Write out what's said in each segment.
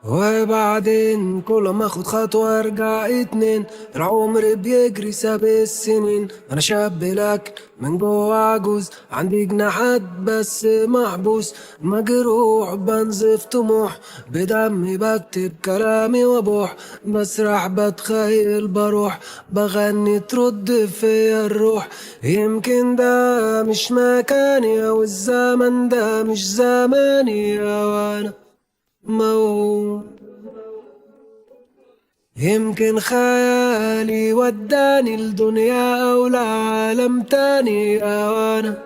وبعدين كل ما اخد خطوة ارجع اتنين. العمر بيجري ساب السنين، انا شاب لكن من جوه عجوز، عندي جناحات بس محبوس، مجروح بنزف طموح، بدمي بكتب كلامي وابوح، بسرح بتخيل بروح، بغني ترد فيا الروح. يمكن ده مش مكاني او الزمن ده مش زماني او انا موت. يمكن خيالي وداني لدنيا أو لعالم تاني، أو أنا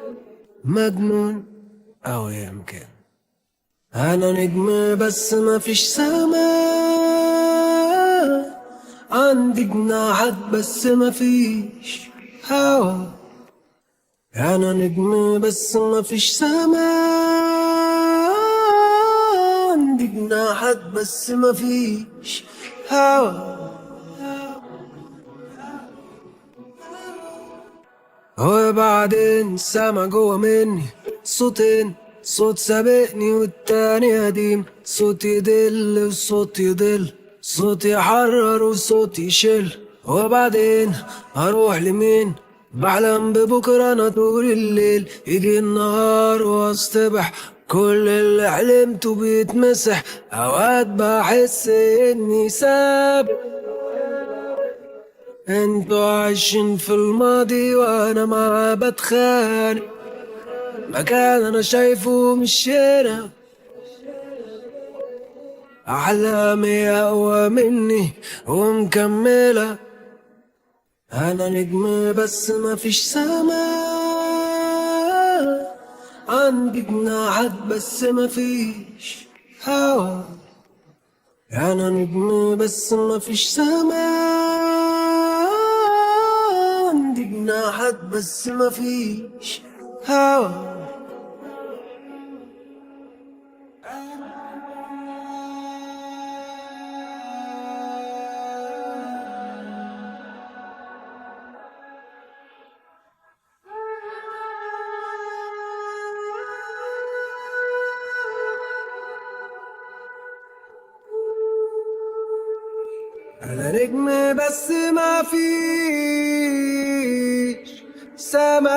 مجنون، أو يمكن أنا نجم بس مفيش سماء، عندي جناحات بس مفيش هوا. أنا نجم بس مفيش سماء، عندي جناحات بس مفيش هوا. وبعدين سامع جوا مني صوتين، صوت سابقني والتاني قديم، صوت يدل وصوت يضل، صوت يحرر وصوت يشل. وبعدين هروح لمين؟ بحلم ببكرة أنا طول الليل، يجي النهار واصطبح كل اللي حلمته بيتمسح. أوقات بحس إني سابق، انتوا عايشين في الماضي وانا معاه بتخانق، مكان انا شايفه مش هنا. احلامي اقوى مني ومكملة، انا نجم بس مفيش سماء، عندي جناحات بس مفيش هوا. انا نجم بس مفيش سماء، عندي جناحات بس مفيش هوا. أنا نجم بس ما فيش سماء،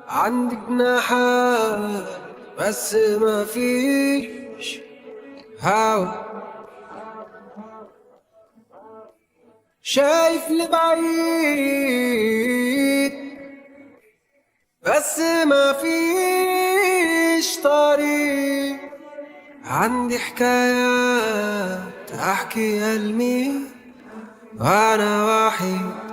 عندي جناحات بس ما فيش هوا. شايف لبعيد بس ما فيش طريق، عندي حكايات احكيها لمين وانا وحيد